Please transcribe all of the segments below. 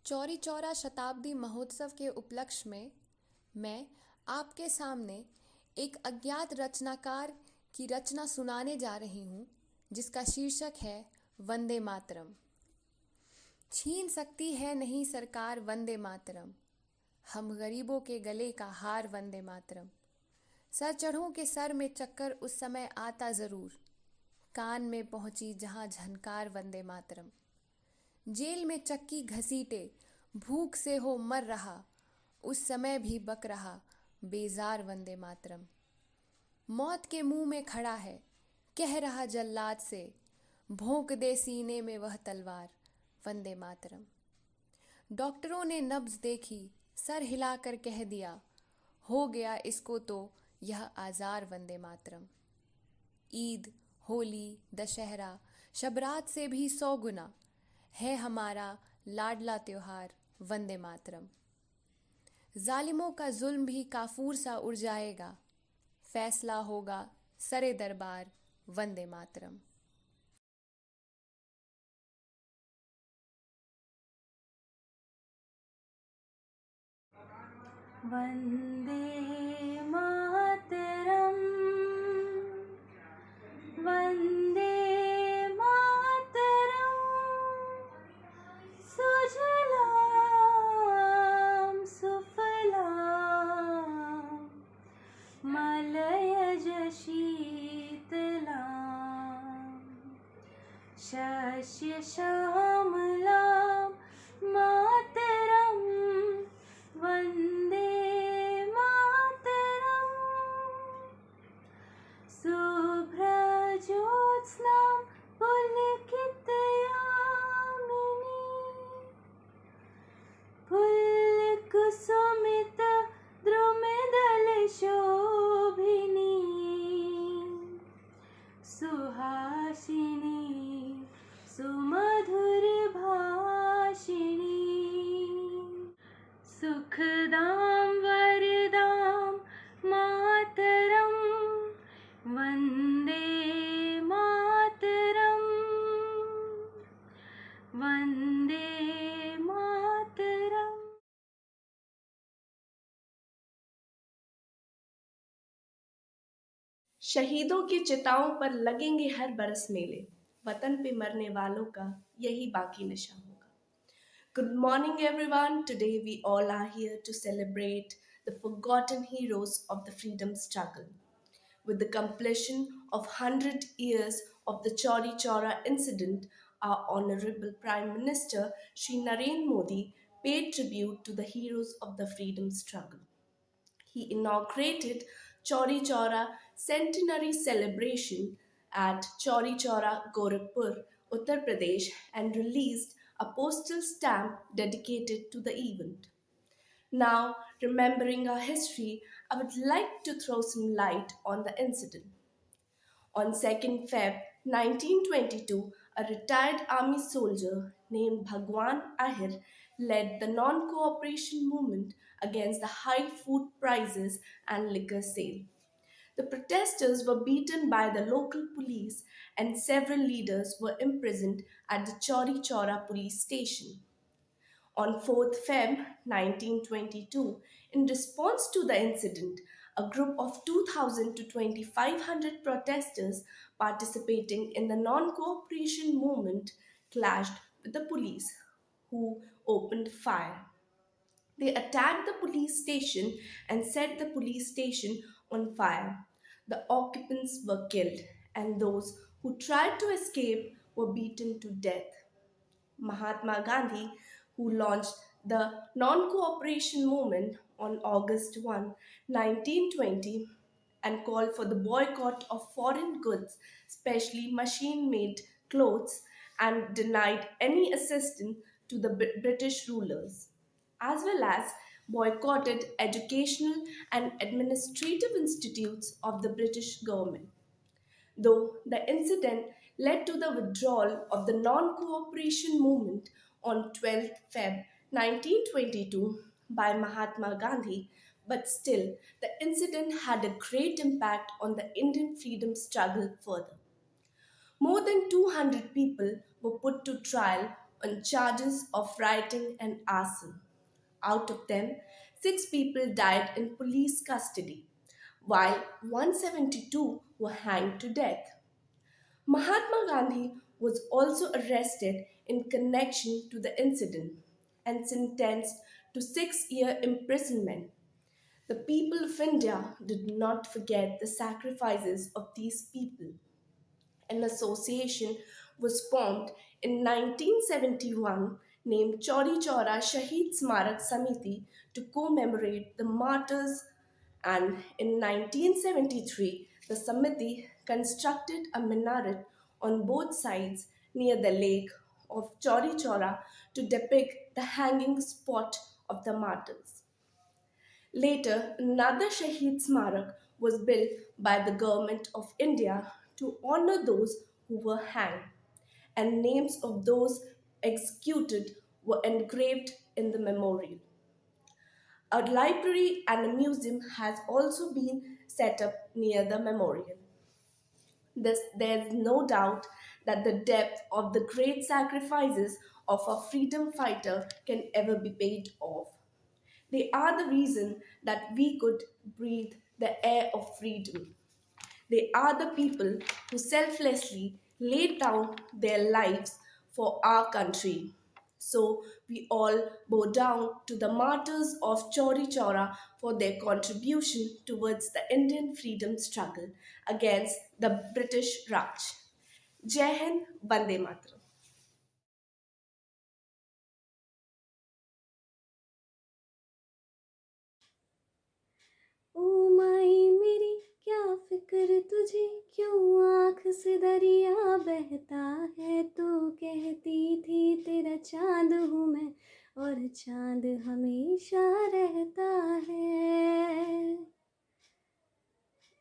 चौरी चौरा शताब्दी महोत्सव के उपलक्ष्य में मैं आपके सामने एक अज्ञात रचनाकार की रचना सुनाने जा रही हूँ, जिसका शीर्षक है वंदे मातरम। छीन सकती है नहीं सरकार वंदे मातरम, हम गरीबों के गले का हार वंदे मातरम। सर चढ़ों के सर में चक्कर उस समय आता ज़रूर, कान में पहुँची जहाँ झनकार वंदे मातरम। जेल में चक्की घसीटे भूख से हो मर रहा, उस समय भी बक रहा बेजार वंदे मातरम। मौत के मुंह में खड़ा है, कह रहा जल्लाद से, भोंक दे सीने में वह तलवार वंदे मातरम। डॉक्टरों ने नब्ज देखी, सर हिलाकर कह दिया, हो गया इसको तो यह आज़ार वंदे मातरम। ईद, होली, दशहरा, शबरात से भी 100 गुना है हमारा लाडला त्योहार वंदे मातरम। जालिमों का जुल्म भी काफूर सा उड़ जाएगा, फैसला होगा सरे दरबार वंदे मातरम। वंदे मातरम, वंदे मातरम। सुजलां सुफलां मलयज शीतलां, शस्य श्यामलां मातरं वंदे मातरम्। शुभ्रज्योत्स्नां पुलकितयामिनी, फुल्लकुसुमित द्रुमदलशोभिनी, सुहासिनी सुमधुर भाषिणी, सुखदां वरदां मातरं वंदे मातरम्, वंदे मातरम्। शहीदों की चिताओं पर लगेंगे हर बरस मेले, वतन पे मरने वालों का यही बाकी नशा होगा। Good morning, everyone. Today we all are here to celebrate the forgotten heroes of the freedom struggle. With the completion of 100 years of the Chauri Chaura incident, our Honorable Prime Minister Shri Narendra Modi paid tribute to the heroes of the freedom struggle. He inaugurated Chauri Chaura centenary celebration at Chauri Chaura, Gorakhpur, Uttar Pradesh, and released a postal stamp dedicated to the event. Now, remembering our history, I would like to throw some light on the incident. On 2nd Feb 1922, a retired army soldier named Bhagwan Ahir led the non-cooperation movement against the high food prices and liquor sale. The protesters were beaten by the local police and several leaders were imprisoned at the Chauri Chaura police station. On 4th Feb 1922, in response to the incident, a group of 2,000 to 2,500 protesters participating in the non-cooperation movement clashed with the police, who opened fire. They attacked the police station and set the police station on fire. The occupants were killed, and those who tried to escape were beaten to death. Mahatma Gandhi, who launched the non cooperation movement on August 1, 1920, and called for the boycott of foreign goods, especially machine made clothes, and denied any assistance to the British rulers, as well as boycotted educational and administrative institutes of the British government. Though the incident led to the withdrawal of the non cooperation movement on 12th Feb 1922 by Mahatma Gandhi, but still the incident had a great impact on the Indian freedom struggle further. More than 200 people were put to trial on charges of rioting and arson. Out of them, 6 people died in police custody, while 172 were hanged to death. Mahatma Gandhi was also arrested in connection to the incident and sentenced to 6 year imprisonment. The people of India did not forget the sacrifices of these people. An association was formed in 1971 named Chauri Chaura Shahid Samiti to commemorate the martyrs, and in 1973 the Samiti constructed a minaret on both sides near the lake of Chauri Chaura to depict the hanging spot of the martyrs. Later, another Shaheed Smarak was built by the government of India to honor those who were hanged, and names of those executed were engraved in the memorial. A library and a museum has also been set up near the memorial. There's no doubt that the depth of the great sacrifices of a freedom fighter can ever be paid off. They are the reason that we could breathe the air of freedom. They are the people who selflessly laid down their lives for our country. So we all bow down to the martyrs of Chauri Chaura for their contribution towards the Indian freedom struggle against the British Raj. Jai Hind, Vande Mataram. ओ माई मेरी क्या फिक्र तुझे, क्यों आँख से दरिया बहता है। तू कहती थी तेरा चाँद हूँ मैं, और चाँद हमेशा रहता है।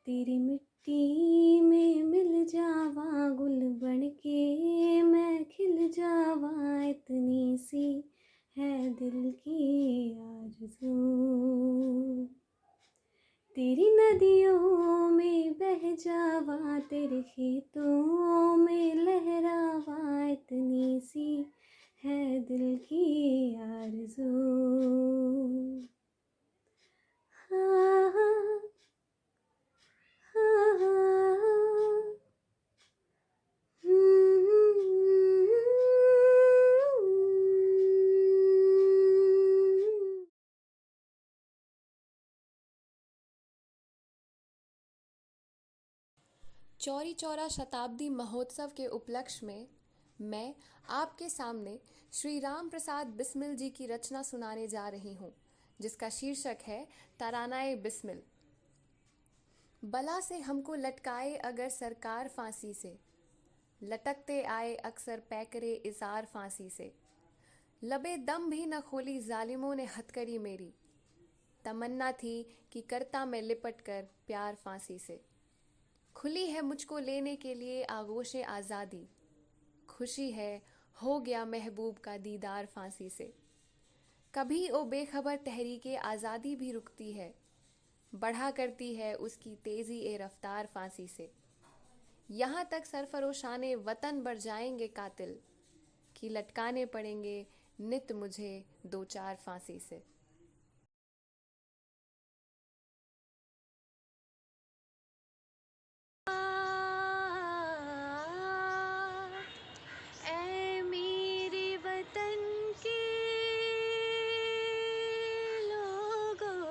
तेरी मिट्टी में मिल जावा, गुल बन के मैं खिल जावा, इतनी सी है दिल की आरज़ू। तेरी नदियों में बह जावा, तेरे खेतों में लहरावा, इतनी सी है दिल की आरज़ू। हाँ हाँ हाँ हाँ। चौरी चौरा शताब्दी महोत्सव के उपलक्ष्य में मैं आपके सामने श्री राम प्रसाद बिस्मिल जी की रचना सुनाने जा रही हूँ, जिसका शीर्षक है तरानाए बिस्मिल। बला से हमको लटकाए अगर सरकार फांसी से, लटकते आए अक्सर पैकरे इजार फांसी से। लबे दम भी न खोली जालिमों ने हथकड़ी मेरी, तमन्ना थी कि करता मैं लिपट कर प्यार फांसी से। खुली है मुझको लेने के लिए आगोशे आज़ादी, खुशी है हो गया महबूब का दीदार फांसी से। कभी ओ बेखबर तहरीके आज़ादी भी रुकती है, बढ़ा करती है उसकी तेज़ी ए रफ्तार फांसी से। यहाँ तक सरफरोशाने वतन बढ़ जाएंगे कातिल, कि लटकाने पड़ेंगे नित मुझे 2-4 फांसी से। ऐ मेरे वतन के लोगों,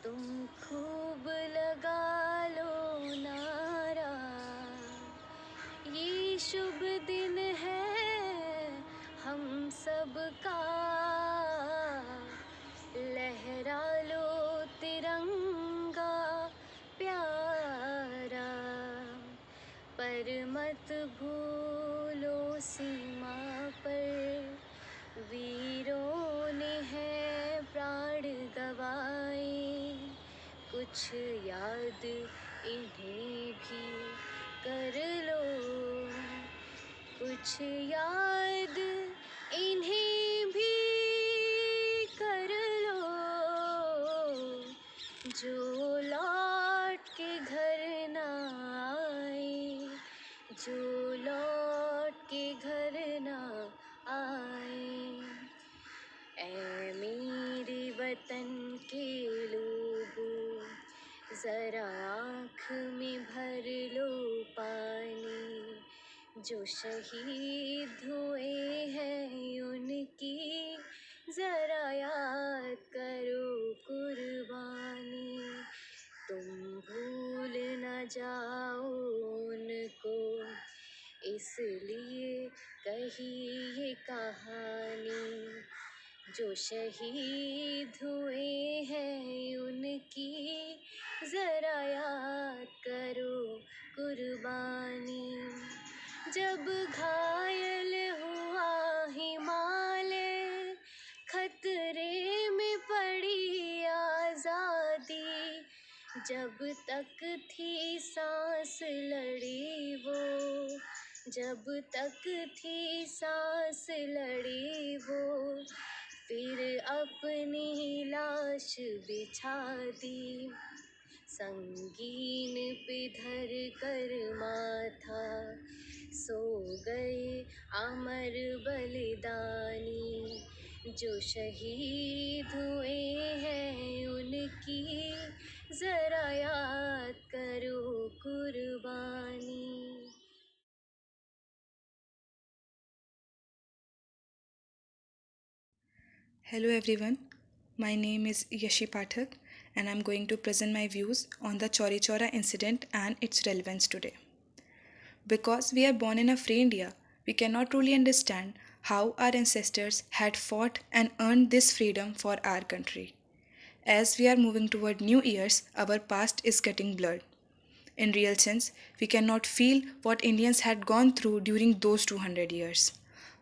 तुम खूब लगा लो नारा। ये शुभ दिन है हम सबका, लहरा लो तिरंगा प्यारा। पर मत भूलो सीमा पर वीरों ने है प्राण गवाए, कुछ याद इन्हें भी कर लो, कुछ याद इन्हें भी कर लो। जो लौट के घर ना आए, जो लौट के घर जरा आँख में भर लो पानी, जो शहीद हुए हैं उनकी जरा याद करो कुर्बानी। तुम भूल न जाओ उनको, इसलिए कही ये कहानी, जो शहीद हुए हैं उनकी जरा याद करो कुर्बानी। जब घायल हुआ हिमालय, खतरे में पड़ी आज़ादी, जब तक थी सांस लड़ी वो, जब तक थी सांस लड़ी वो, फिर अपनी लाश बिछा दी, संगीन पे धर कर माथा, सो गए अमर बलिदानी, जो शहीद हुए हैं उनकी जरा याद करो कुर्बानी। Hello everyone, my name is Yashi Pathak and I'm going to present my views on the Chauri Chaura incident and its relevance today. Because we are born in a free India, we cannot truly understand how our ancestors had fought and earned this freedom for our country. As we are moving toward new years, our past is getting blurred. In real sense, we cannot feel what Indians had gone through during those 200 years.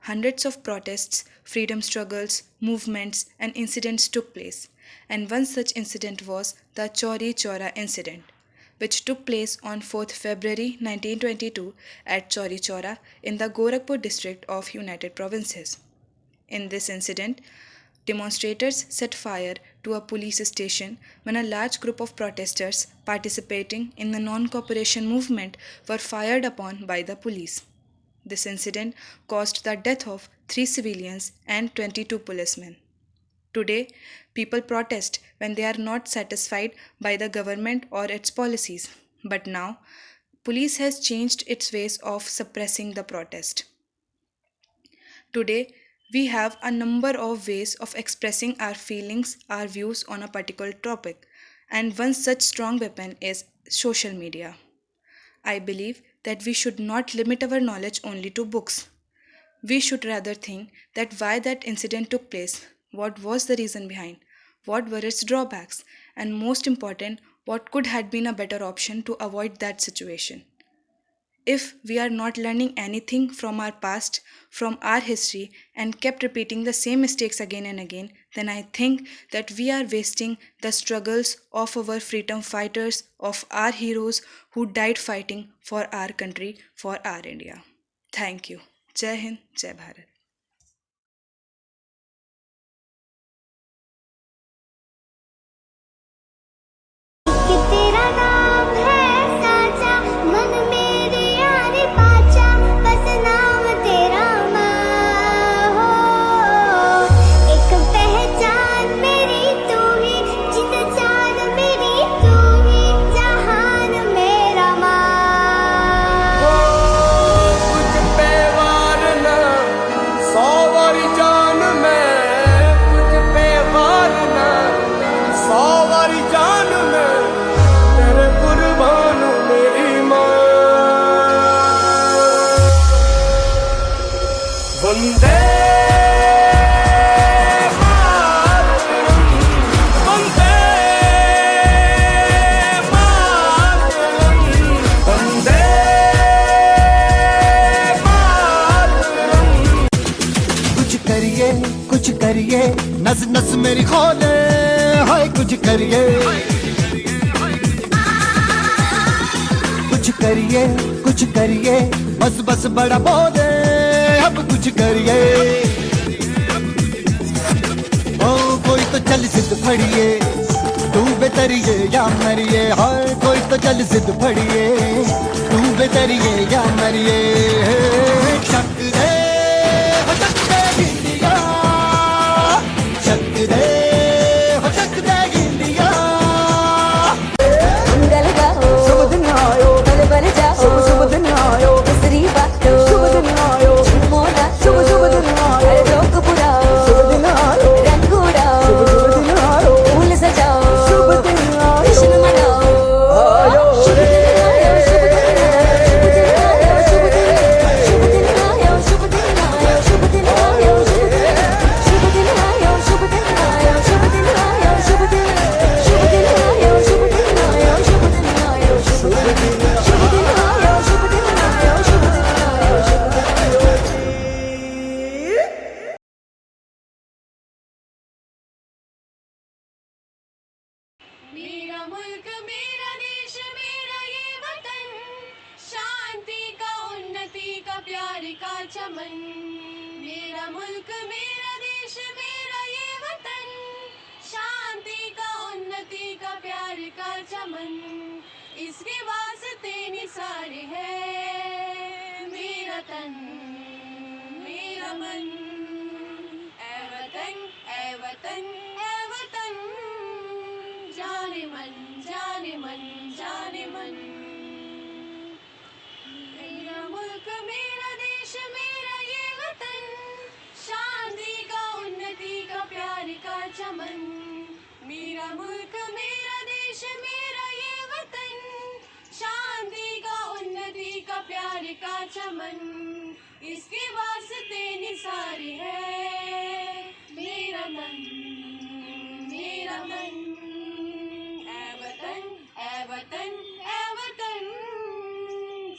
Hundreds of protests, freedom struggles, movements, and incidents took place, and one such incident was the Chauri Chaura incident, which took place on 4th February 1922 at Chauri Chaura in the Gorakhpur district of United Provinces. In this incident, demonstrators set fire to a police station when a large group of protesters participating in the non-cooperation movement were fired upon by the police. This incident caused the death of 3 civilians and 22 policemen. Today, people protest when they are not satisfied by the government or its policies. But now, police has changed its ways of suppressing the protest. Today, we have a number of ways of expressing our feelings, our views on a particular topic, and one such strong weapon is social media. I believe that we should not limit our knowledge only to books. We should rather think that why that incident took place, what was the reason behind, what were its drawbacks, and most important, what could have been a better option to avoid that situation. If we are not learning anything from our past, from our history, and kept repeating the same mistakes again and again, then I think that we are wasting the struggles of our freedom fighters, of our heroes who died fighting for our country, for our India. Thank you. Jai Hind, Jai Bharat. कि तेरा नाम है साचा, मन मेरे यार पाचा, बस नाम तेरा माँ हो। एक पहचान मेरी तू ही, जित जान मेरी तू ही, जहान मेरा माँ। कुछ पे वार ना 100 वारी जान में, कुछ पे वार ना 100 वारी जान में, तेरे कुर्बान मेरी माँ। वंदे मातरम, वंदे मातरम, वंदे मातरम। कुछ करिए नस नस मेरी खोले, हाय कुछ करिए, कुछ करिए, बस बस बड़ा बोले, अब कुछ करिए। ओ कोई तो चल जिद फड़िए, तू बेतरिए या मरिए, हाय कोई तो चल जिद फड़िए, तू बेतरिए या मरिए। शक दे हो शक दे इंडिया, शक दे हो शक दे इंडिया। मेरा मुल्क मेरा देश मेरा ये वतन, शांति का उन्नति का प्यार का चमन। मेरा मुल्क मेरा देश मेरा ये वतन, शांति का उन्नति का प्यार का चमन। इसके वास्ते निसार है मेरा तन मेरा मन। ऐ वतन ऐ वतन ऐ वतन, जाने मन जाने मन जाने मन। मेरा मुल्क मेरा देश मेरा ये वतन, शांति का उन्नति का प्यार का चमन। मेरा मुल्क मेरा देश मेरा ये वतन, शांति का उन्नति का प्यार का चमन। इसके वास्ते निसार है मेरा मन मेरा मन। ऐ वतन ऐ वतन ऐ वतन,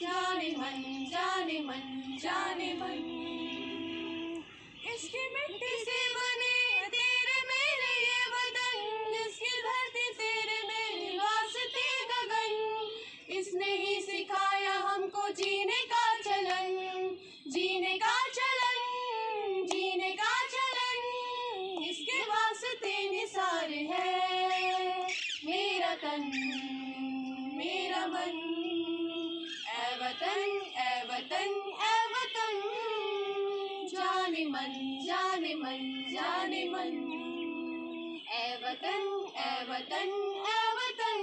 जाने मन जाने मन जाने मन। इसकी मिट्टी से बने तेरे मेरे ये वतन, इसकी धरती तेरे मेरे वास्ते गगन। इसने ही सिखाया हमको जीने का चलन, जीने का चलन जीने का चलन। इसके वास्ते निसार है मेरा तन मेरा मन। ऐ वतन ऐ वतन ऐ वतन, जाने मन जाने मन जाने मन। ऐ वतन ऐ वतन ऐ वतन,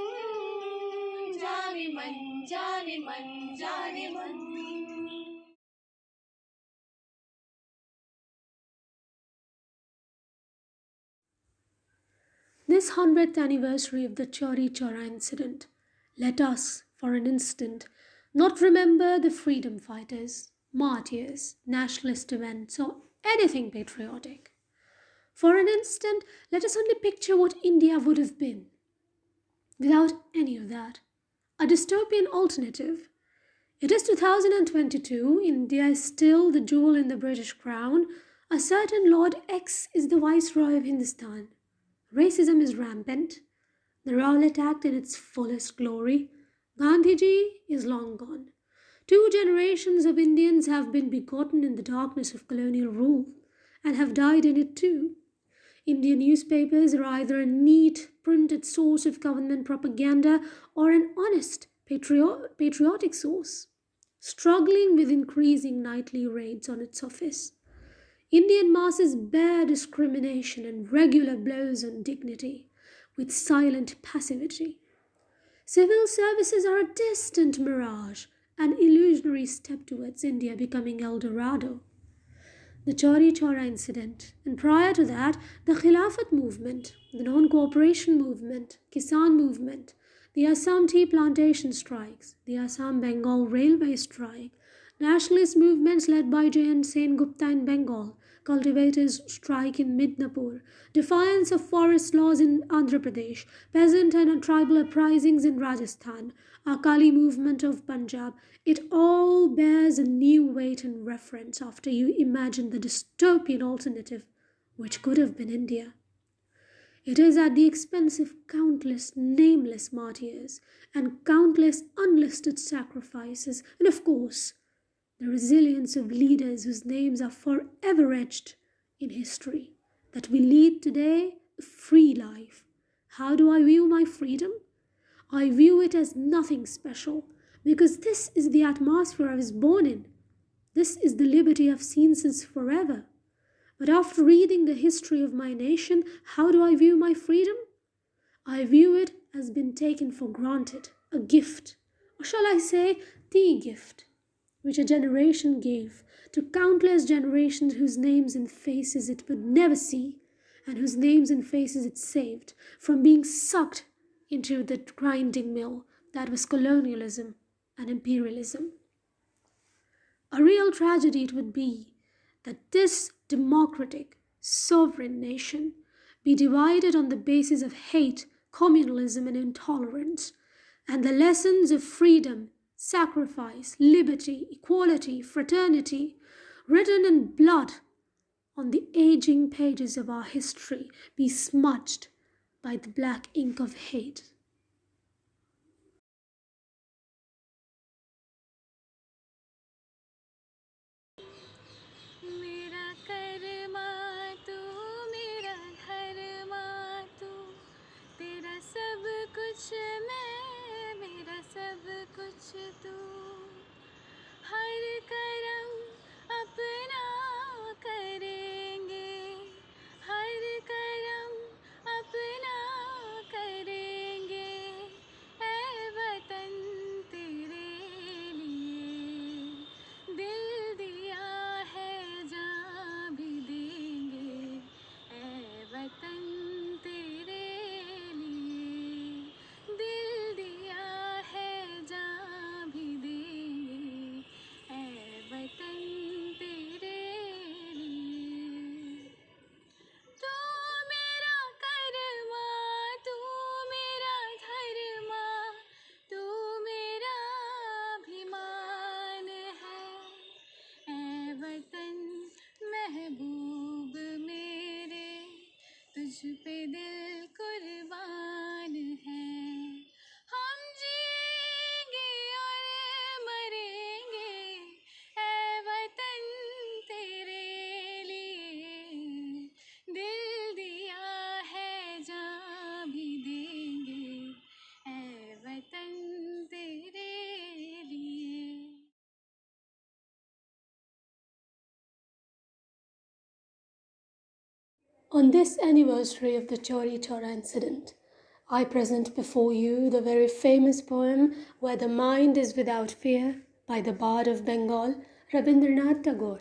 जाने मन जाने मन जाने मन। This 100th anniversary of the Chauri Chaura incident, let us, for an instant, not remember the freedom fighters, martyrs, nationalist events, or anything patriotic. For an instant, let us only picture what India would have been without any of that. A dystopian alternative. It is 2022, India is still the jewel in the British crown, a certain Lord X is the Viceroy of Hindustan. Racism is rampant, the Rowlatt Act in its fullest glory. Gandhiji is long gone. 2 generations of Indians have been begotten in the darkness of colonial rule and have died in it too. Indian newspapers are either a neat, printed source of government propaganda or an honest, patriotic source, struggling with increasing nightly raids on its office. Indian masses bear discrimination and regular blows on dignity with silent passivity. Civil services are a distant mirage, an illusionary step towards India becoming El Dorado. The Chauri Chaura incident, and prior to that, the Khilafat movement, the non-cooperation movement, Kisan movement, the Assam tea plantation strikes, the Assam-Bengal railway strike, nationalist movements led by J.N. Sen Gupta in Bengal, cultivators' strike in Midnapur, defiance of forest laws in Andhra Pradesh, peasant and tribal uprisings in Rajasthan, Akali movement of Punjab, it all bears a new weight and reference after you imagine the dystopian alternative which could have been India. It is at the expense of countless nameless martyrs and countless unlisted sacrifices, and of course, the resilience of leaders whose names are forever etched in history, that we lead today a free life. How do I view my freedom? I view it as nothing special, because this is the atmosphere I was born in. This is the liberty I've seen since forever. But after reading the history of my nation, how do I view my freedom? I view it as been taken for granted, a gift, or shall I say, the gift, which a generation gave to countless generations whose names and faces it would never see, and whose names and faces it saved from being sucked into the grinding mill that was colonialism and imperialism. A real tragedy it would be that this democratic, sovereign nation be divided on the basis of hate, communalism, and intolerance, and the lessons of freedom, sacrifice, liberty, equality, fraternity, written in blood on the aging pages of our history, be smudged by the black ink of hate. वतन तेरे लिए दिल दिया है जान भी देंगे ऐ वतन तेरे लिए तू मेरा कर्मा तू मेरा धर्मा तू मेरा अभिमान है ऐ वतन महबूब मेरे तुझ पे दिल कुर्बान है हम जिएंगे और मरेंगे ऐ वतन तेरे लिए दिल दिया है जान भी देंगे ऐ वतन तेरे लिए On this anniversary of the Chauri Chaura incident, I present before you the very famous poem Where the Mind is Without Fear by the Bard of Bengal, Rabindranath Tagore.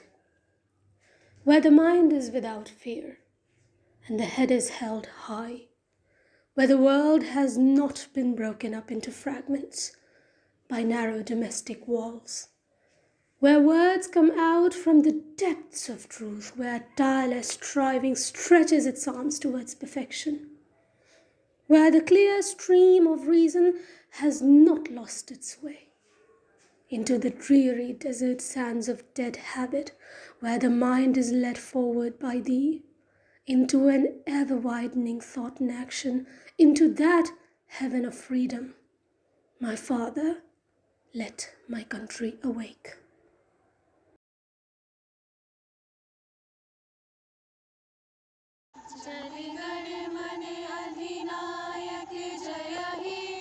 Where the mind is without fear, and the head is held high, where the world has not been broken up into fragments by narrow domestic walls, where words come out from the depths of truth, where tireless striving stretches its arms towards perfection, where the clear stream of reason has not lost its way into the dreary desert sands of dead habit, where the mind is led forward by thee into an ever-widening thought and action, into that heaven of freedom. My Father, let my country awake. जनगण मन अधिनायक जय हे